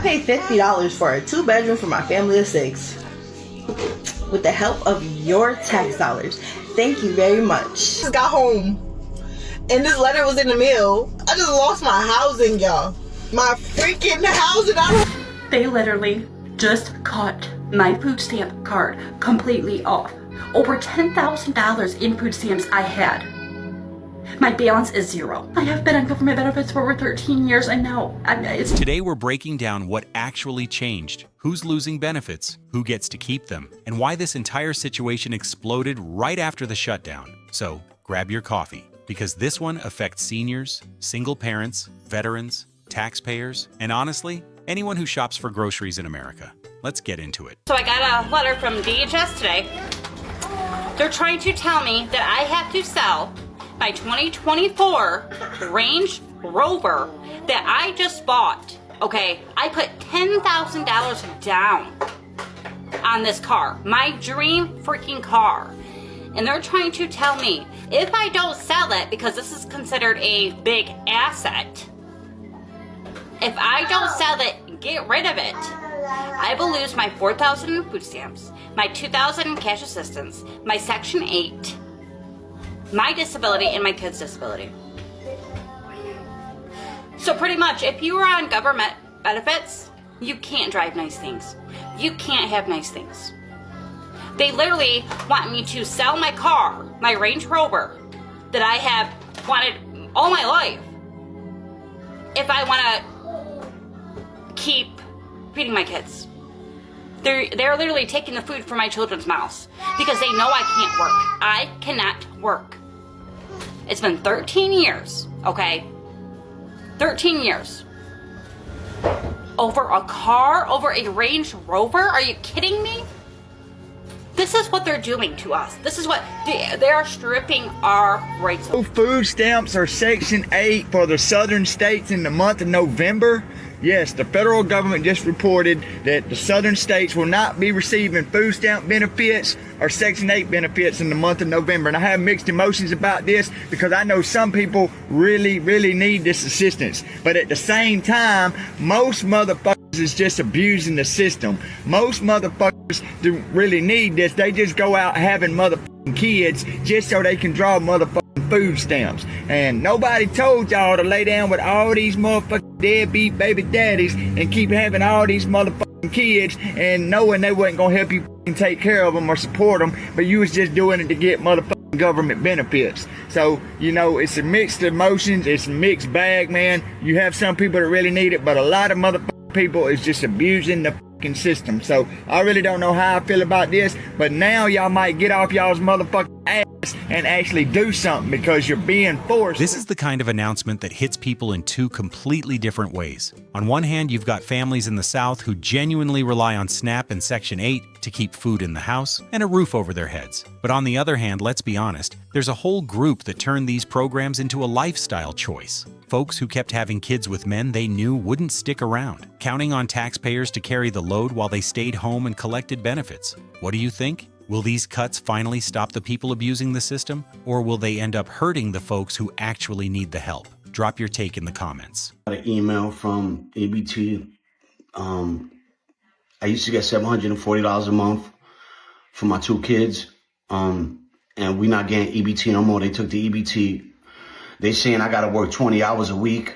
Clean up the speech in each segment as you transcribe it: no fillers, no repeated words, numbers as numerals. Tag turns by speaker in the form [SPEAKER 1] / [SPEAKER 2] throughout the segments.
[SPEAKER 1] paid $50 for a 2-bedroom for my family of 6. With the help of your tax dollars. Thank you very much.
[SPEAKER 2] Just got home and this letter was in the mail. I just lost my housing, y'all. My freaking housing.
[SPEAKER 3] They literally just cut my food stamp card completely off. Over $10,000 in food stamps I had. My balance is 0. I have been on government benefits for over 13 years and now
[SPEAKER 4] Today we're breaking down what actually changed, who's losing benefits, who gets to keep them, and why this entire situation exploded right after the shutdown. So grab your coffee, because this one affects seniors, single parents, veterans, taxpayers, and honestly, anyone who shops for groceries in America. Let's get into it.
[SPEAKER 3] So I got a letter from DHS today. They're trying to tell me that I have to sell my 2024 Range Rover that I just bought. Okay, I put $10,000 down on this car, my dream freaking car. And they're trying to tell me if I don't sell it, because this is considered a big asset, if I don't sell it and get rid of it, I will lose my $4,000 in food stamps, my $2,000 in cash assistance, my Section 8, my disability, and my kids' disability. So pretty much, if you are on government benefits, you can't drive nice things. You can't have nice things. They literally want me to sell my car, my Range Rover, that I have wanted all my life, if I want to keep feeding my kids. They're literally taking the food from my children's mouths because they know I can't work. I cannot work. It's been 13 years, okay? 13 years. Over a car? Over a Range Rover? Are you kidding me? This is what they're doing to us. This is what they are stripping our rights.
[SPEAKER 5] Food stamps are Section 8 for the southern states in the month of November. Yes, the federal government just reported that the southern states will not be receiving food stamp benefits or Section 8 benefits in the month of November. And I have mixed emotions about this because I know some people really, really need this assistance. But at the same time, most motherfuckers is just abusing the system. Most motherfuckers do really need this. They just go out having motherfucking kids just so they can draw motherfucking food stamps. And nobody told y'all to lay down with all these motherfucking deadbeat baby daddies and keep having all these motherfucking kids and knowing they wasn't gonna help you take care of them or support them, but you was just doing it to get motherfucking government benefits. So, you know, it's a mixed emotions, it's a mixed bag, man. You have some people that really need it, but a lot of motherfucking people is just abusing the fucking system. So I really don't know how I feel about this, but now y'all might get off y'all's motherfucking ass and actually do something because you're being forced.
[SPEAKER 4] This is the kind of announcement that hits people in two completely different ways. On one hand, you've got families in the South who genuinely rely on SNAP and Section 8 to keep food in the house and a roof over their heads. But on the other hand, let's be honest, there's a whole group that turned these programs into a lifestyle choice. Folks who kept having kids with men they knew wouldn't stick around, counting on taxpayers to carry the load while they stayed home and collected benefits. What do you think? Will these cuts finally stop the people abusing the system, or will they end up hurting the folks who actually need the help? Drop your take in the comments.
[SPEAKER 6] I got an email from EBT. I used to get $740 a month for my 2 kids, and we're not getting EBT no more. They took the EBT. They saying I gotta work 20 hours a week.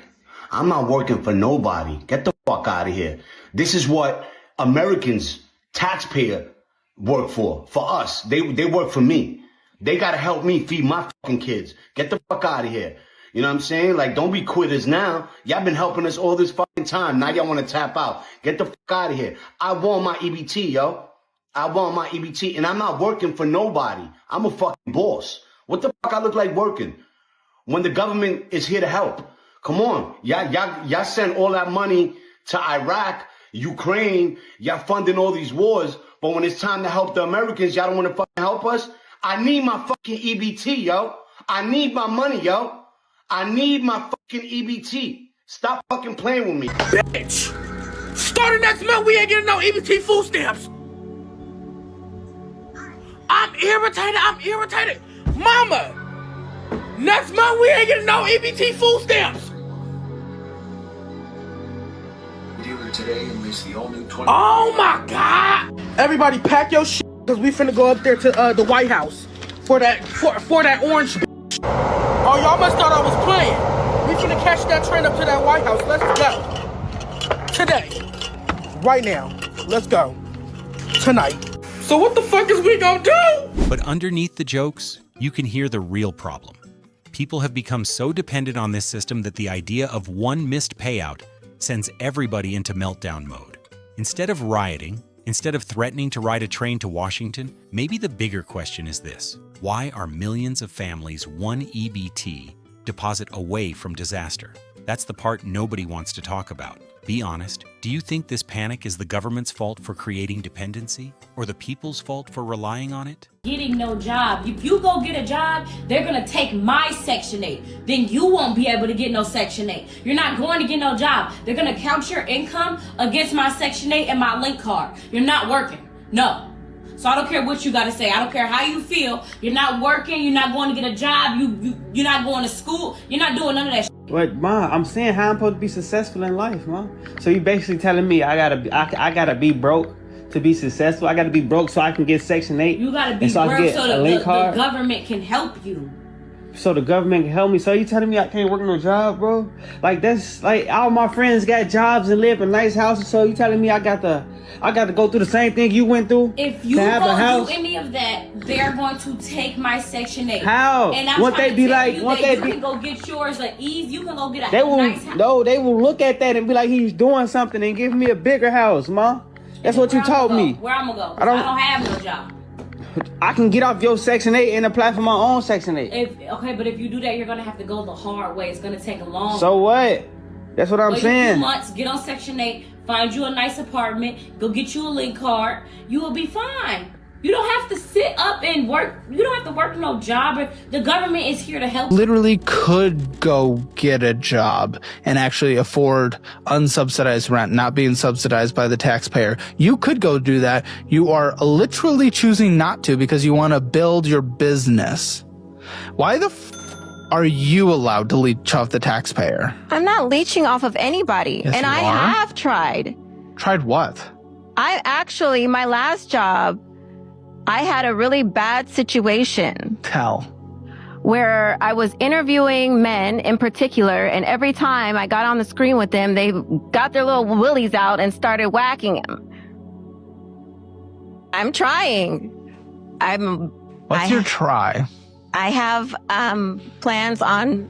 [SPEAKER 6] I'm not working for nobody. Get the fuck out of here. This is what Americans, taxpayer, work for us. They work for me. They gotta help me feed my fucking kids. Get the fuck out of here. You know what I'm saying? Like, don't be quitters now. Y'all been helping us all this fucking time. Now y'all want to tap out. Get the fuck out of here. I want my EBT, yo. I want my EBT, and I'm not working for nobody. I'm a fucking boss. What the fuck I look like working when the government is here to help? Come on. Y'all send all that money to Iraq, Ukraine. Y'all funding all these wars. But when it's time to help the Americans, y'all don't want to fucking help us? I need my fucking EBT, yo. I need my money, yo. I need my fucking EBT. Stop fucking playing with me.
[SPEAKER 7] Bitch! Starting next month, we ain't getting no EBT food stamps. I'm irritated. Mama! Next month, we ain't getting no EBT food stamps.
[SPEAKER 8] today and release the all-new 20.
[SPEAKER 7] Oh my God! Everybody pack your shit, because we finna go up there to the White House for that orange bitch. Oh, y'all must thought I was playing. We finna catch that train up to that White House. Let's go. Today. Right now. Let's go. Tonight. So what the fuck is we gonna do?
[SPEAKER 4] But underneath the jokes, you can hear the real problem. People have become so dependent on this system that the idea of one missed payout sends everybody into meltdown mode. Instead of rioting, instead of threatening to ride a train to Washington, maybe the bigger question is this: why are millions of families one EBT deposit away from disaster? That's the part nobody wants to talk about. Be honest, do you think this panic is the government's fault for creating dependency, or the people's fault for relying on it?
[SPEAKER 9] Getting no job. If you go get a job, they're gonna take my Section 8. Then you won't be able to get no Section 8. You're not going to get no job. They're gonna count your income against my Section 8 and my link card. You're not working. No. So I don't care what you gotta say. I don't care how you feel. You're not working. You're not going to get a job. You're not going to school. You're not doing none of that shit.
[SPEAKER 10] But Ma, I'm saying how I'm supposed to be successful in life, Ma. So you basically telling me I gotta be broke to be successful? I gotta be broke so I can get Section 8?
[SPEAKER 9] You gotta be broke so the government can help you.
[SPEAKER 10] So the government can help me. So you telling me I can't work no job, bro? Like that's like all my friends got jobs and live in nice houses. So you telling me I got to go through the same thing you went through?
[SPEAKER 9] If you don't do any of that, they're going to take my Section 8.
[SPEAKER 10] How?
[SPEAKER 9] And I'm
[SPEAKER 10] won't they be like?
[SPEAKER 9] Won't they? You can go get yours at ease. You can go get
[SPEAKER 10] they will,
[SPEAKER 9] nice house.
[SPEAKER 10] No, they will look at that and be like, he's doing something and give me a bigger house, Ma. That's what you told me.
[SPEAKER 9] Where I'm gonna go? I don't have no job.
[SPEAKER 10] I can get off your Section 8 and apply for my own Section 8.
[SPEAKER 9] But if you do that, you're gonna have to go the hard way. It's gonna take a long.
[SPEAKER 10] So what? That's what I'm saying.
[SPEAKER 9] A few months, get on Section 8, find you a nice apartment, go get you a link card. You will be fine. You don't have to sit up and work. You don't have to work no job. The government is here to help.
[SPEAKER 11] Literally could go get a job and actually afford unsubsidized rent, not being subsidized by the taxpayer. You could go do that. You are literally choosing not to because you want to build your business. Why the are you allowed to leech off the taxpayer?
[SPEAKER 12] I'm not leeching off of anybody.
[SPEAKER 11] Yes,
[SPEAKER 12] and I have tried.
[SPEAKER 11] Tried what?
[SPEAKER 12] My last job, I had a really bad situation.
[SPEAKER 11] Tell.
[SPEAKER 12] Where I was interviewing men in particular, and every time I got on the screen with them, they got their little willies out and started whacking him. I'm trying.
[SPEAKER 11] What's your try?
[SPEAKER 12] I have plans on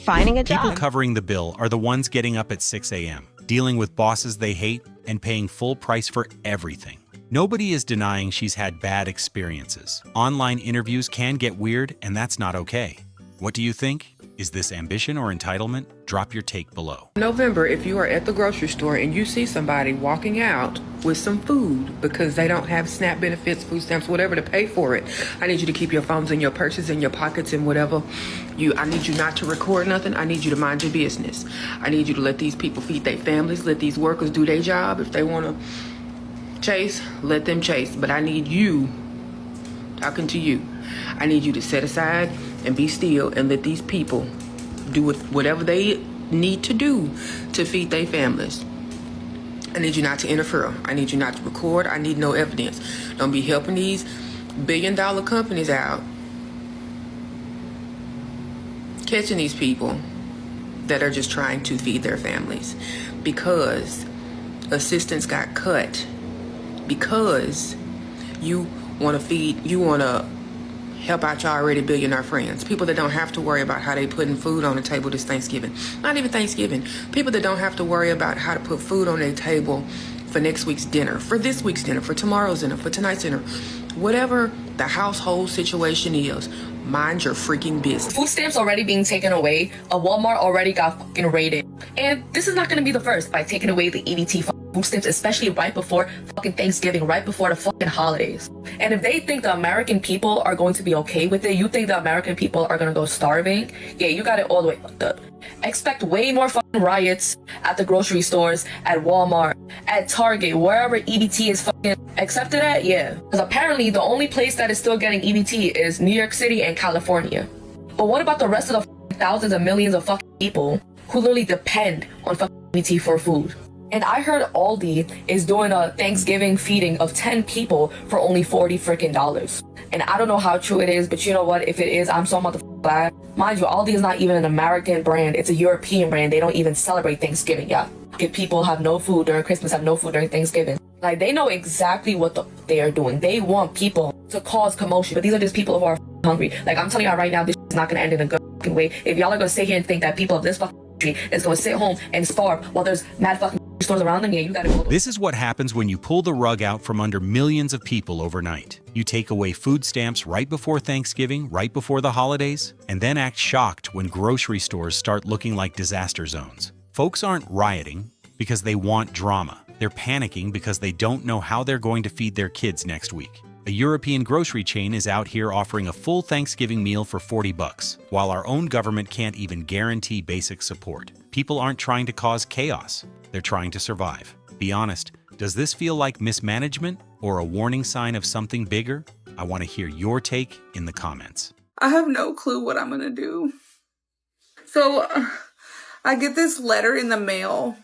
[SPEAKER 12] finding a job.
[SPEAKER 4] People covering the bill are the ones getting up at 6 a.m., dealing with bosses they hate, and paying full price for everything. Nobody is denying she's had bad experiences. Online interviews can get weird, and that's not okay. What do you think? Is this ambition or entitlement? Drop your take below.
[SPEAKER 13] November, if you are at the grocery store and you see somebody walking out with some food because they don't have SNAP benefits, food stamps, whatever to pay for it, I need you to keep your phones in your purses, in your pockets, and whatever. I need you not to record nothing. I need you to mind your business. I need you to let these people feed their families, let these workers do their job. If they want to chase, let them chase. But I need you, talking to you, I need you to set aside and be still and let these people do whatever they need to do to feed their families. I need you not to interfere. I need you not to record. I need no evidence. Don't be helping these billion-dollar companies out, catching these people that are just trying to feed their families because assistance got cut because you want to help out your already billionaire friends. People that don't have to worry about how they putting food on the table this Thanksgiving. Not even Thanksgiving. People that don't have to worry about how to put food on their table for next week's dinner, for this week's dinner, for tomorrow's dinner, for tonight's dinner. Whatever the household situation is, mind your freaking business.
[SPEAKER 14] Food stamps already being taken away. A Walmart already got fucking raided. And this is not going to be the first by taking away the EBT food stamps, especially right before fucking Thanksgiving, right before the fucking holidays. And if they think the American people are going to be okay with it, you think the American people are going to go starving? Yeah, you got it all the way fucked up. Expect way more fucking riots at the grocery stores, at Walmart, at Target, wherever EBT is fucking accepted at, yeah. Because apparently the only place that is still getting EBT is New York City and California. But what about the rest of the thousands of millions of fucking people who literally depend on fucking EBT for food? And I heard Aldi is doing a Thanksgiving feeding of 10 people for only $40 freaking. And I don't know how true it is, but you know what? If it is, I'm so motherfucking glad. Mind you, Aldi is not even an American brand. It's a European brand. They don't even celebrate Thanksgiving. Yeah. If people have no food during Christmas, have no food during Thanksgiving. Like, they know exactly what they are doing. They want people to cause commotion. But these are just people who are hungry. Like, I'm telling y'all right now, this is not going to end in a good fucking way. If y'all are going to sit here and think that people of this fucking country is going to sit home and starve while there's mad fucking stores around them, yeah, you gotta go.
[SPEAKER 4] This is what happens when you pull the rug out from under millions of people overnight. You take away food stamps right before Thanksgiving, right before the holidays, and then act shocked when grocery stores start looking like disaster zones. Folks aren't rioting because they want drama. They're panicking because they don't know how they're going to feed their kids next week. A European grocery chain is out here offering a full Thanksgiving meal for $40, while our own government can't even guarantee basic support. People aren't trying to cause chaos. They're trying to survive. Be honest, does this feel like mismanagement or a warning sign of something bigger? I want to hear your take in the comments.
[SPEAKER 8] I have no clue what I'm gonna do. So I get this letter in the mail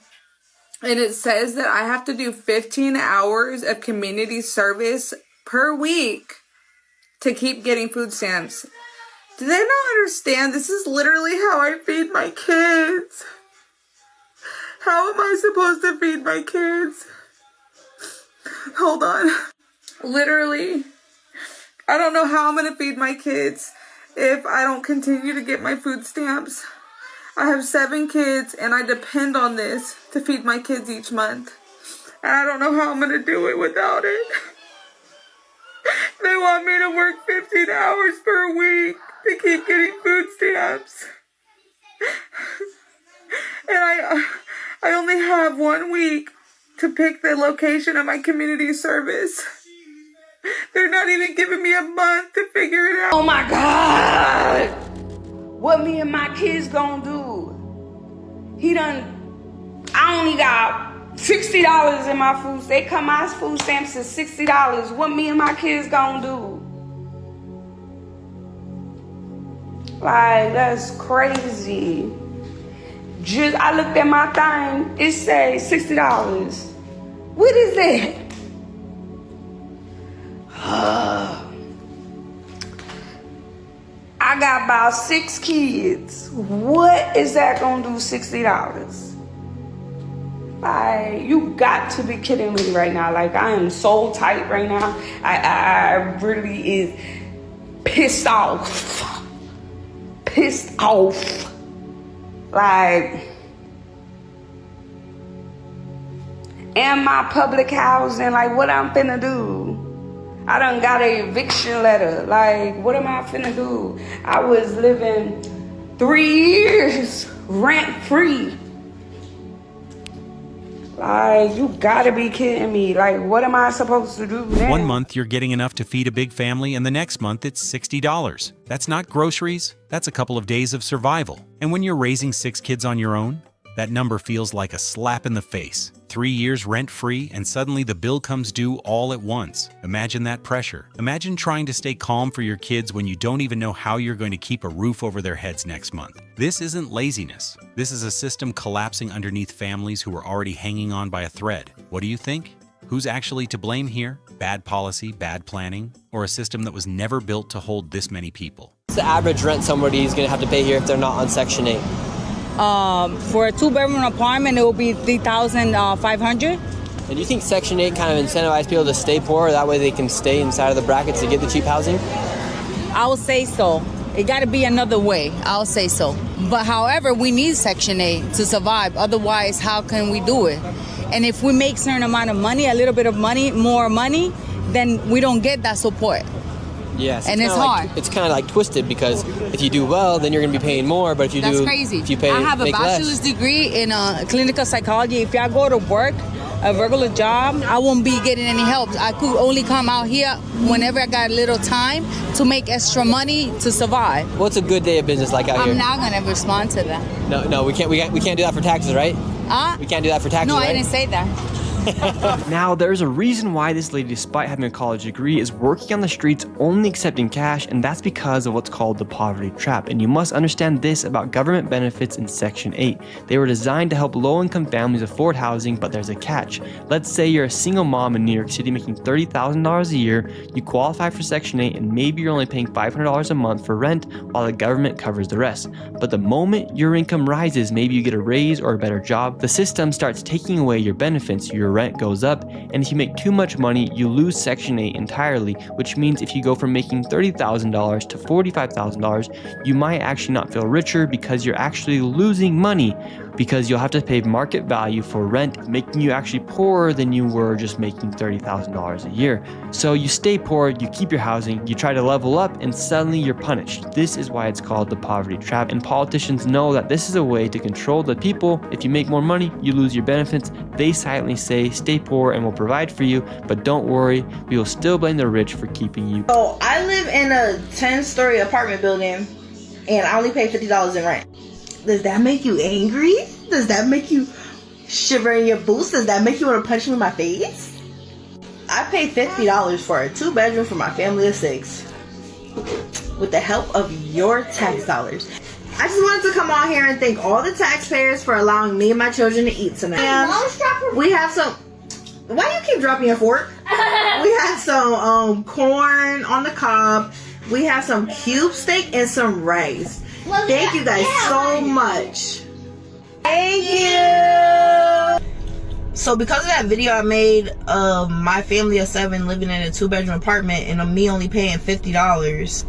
[SPEAKER 8] and it says that I have to do 15 hours of community service per week to keep getting food stamps. Do they not understand? This is literally how I feed my kids. How am I supposed to feed my kids? Hold on. Literally, I don't know how I'm going to feed my kids if I don't continue to get my food stamps. I have 7 kids and I depend on this to feed my kids each month. And I don't know how I'm going to do it without it. They want me to work 15 hours per week to keep getting food stamps. And I only have 1 week to pick the location of my community service. They're not even giving me a month to figure it out.
[SPEAKER 15] Oh my God! What me and my kids gonna do? I only got $60 in my food. They come my food stamps is $60. What me and my kids gonna do? Like, that's crazy. I looked at my thing, it says $60. What is that? I got about 6 kids. What is that gonna do, $60? Like, you got to be kidding me right now. Like, I am so tight right now. I really is pissed off. Pissed off. Like, and my public housing, like, what I'm finna do? I done got an eviction letter. Like, what am I finna do? I was living 3 years rent-free. Like, you gotta be kidding me. Like, what am I supposed to do now?
[SPEAKER 4] 1 month you're getting enough to feed a big family, and the next month it's $60. That's not groceries, that's a couple of days of survival. And when you're raising 6 kids on your own, that number feels like a slap in the face. 3 years rent-free, and suddenly the bill comes due all at once. Imagine that pressure. Imagine trying to stay calm for your kids when you don't even know how you're going to keep a roof over their heads next month. This isn't laziness. This is a system collapsing underneath families who are already hanging on by a thread. What do you think? Who's actually to blame here? Bad policy, bad planning, or a system that was never built to hold this many people?
[SPEAKER 16] What's the average rent somebody is going to have to pay here if they're not on Section 8?
[SPEAKER 17] For a 2-bedroom apartment, it will be $3,500.
[SPEAKER 16] And do you think Section 8 kind of incentivizes people to stay poor? That way they can stay inside of the brackets to get the cheap housing?
[SPEAKER 17] I would say so. It got to be another way. I'll say so. But however, we need Section 8 to survive. Otherwise, how can we do it? And if we make a certain amount of money, a little bit of money, more money, then we don't get that support.
[SPEAKER 16] Yes,
[SPEAKER 17] and it's hard.
[SPEAKER 16] It's kind of like twisted, because if you do well, then you're going to be paying more. But if you
[SPEAKER 17] That's
[SPEAKER 16] do,
[SPEAKER 17] crazy.
[SPEAKER 16] If you pay,
[SPEAKER 17] I have a bachelor's degree in clinical psychology. If I go to work, a regular job, I won't be getting any help. I could only come out here whenever I got a little time to make extra money to survive.
[SPEAKER 16] What's a good day of business like out here?
[SPEAKER 17] I'm not going to respond to that.
[SPEAKER 16] No, we can't do that for taxes, right?
[SPEAKER 17] Huh?
[SPEAKER 16] We can't do that for taxes,
[SPEAKER 17] No,
[SPEAKER 16] right?
[SPEAKER 17] I didn't say that.
[SPEAKER 16] Now, there's a reason why this lady, despite having a college degree, is working on the streets only accepting cash, and that's because of what's called the poverty trap. And you must understand this about government benefits in Section 8. They were designed to help low-income families afford housing, but there's a catch. Let's say you're a single mom in New York City making $30,000 a year, you qualify for Section 8, and maybe you're only paying $500 a month for rent while the government covers the rest. But the moment your income rises, maybe you get a raise or a better job, the system starts taking away your benefits, your rent goes up, and if you make too much money, you lose Section 8 entirely, which means if you go from making $30,000 to $45,000, you might actually not feel richer because you're actually losing money, because you'll have to pay market value for rent, making you actually poorer than you were just making $30,000 a year. So you stay poor, you keep your housing, you try to level up, and suddenly you're punished. This is why it's called the poverty trap, and politicians know that this is a way to control the people. If you make more money, you lose your benefits. They silently say, stay poor and we'll provide for you, but don't worry, we will still blame the rich for keeping you.
[SPEAKER 1] So I live in a 10-story apartment building and I only pay $50 in rent. Does that make you angry? Does that make you shiver in your boots? Does that make you want to punch me in my face? I pay $50 for a 2-bedroom for my family of 6 with the help of your tax dollars. I just wanted to come on here and thank all the taxpayers for allowing me and my children to eat tonight. And we have some... Why do you keep dropping your fork? We have some corn on the cob. We have some cube steak and some rice. Thank you guys so much. Thank you. So because of that video I made of my family of 7 living in a 2-bedroom apartment and me only paying $50,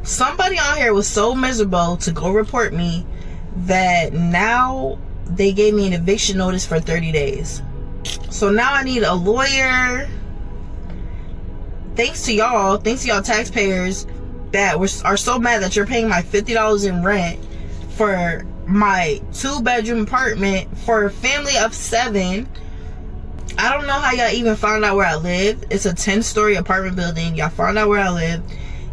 [SPEAKER 1] somebody on here was so miserable to go report me that now they gave me an eviction notice for 30 days. So now I need a lawyer. Thanks to y'all taxpayers that are so mad that you're paying my $50 in rent for my 2-bedroom apartment for a family of 7. I don't know how y'all even found out where I live. It's a 10-story apartment building. Y'all found out where I live.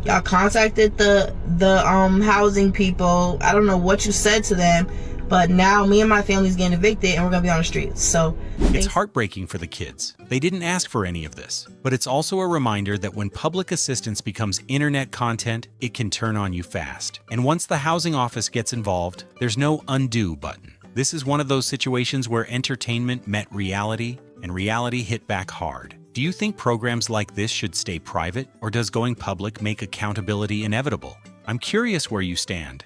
[SPEAKER 1] Y'all contacted the housing people. I don't know what you said to them, but now me and my family's getting evicted and we're gonna be on the streets. So
[SPEAKER 4] it's heartbreaking for the kids. They didn't ask for any of this. But it's also a reminder that when public assistance becomes internet content, it can turn on you fast. And once the housing office gets involved, there's no undo button. This is one of those situations where entertainment met reality, and reality hit back hard. Do you think programs like this should stay private, or does going public make accountability inevitable? I'm curious where you stand.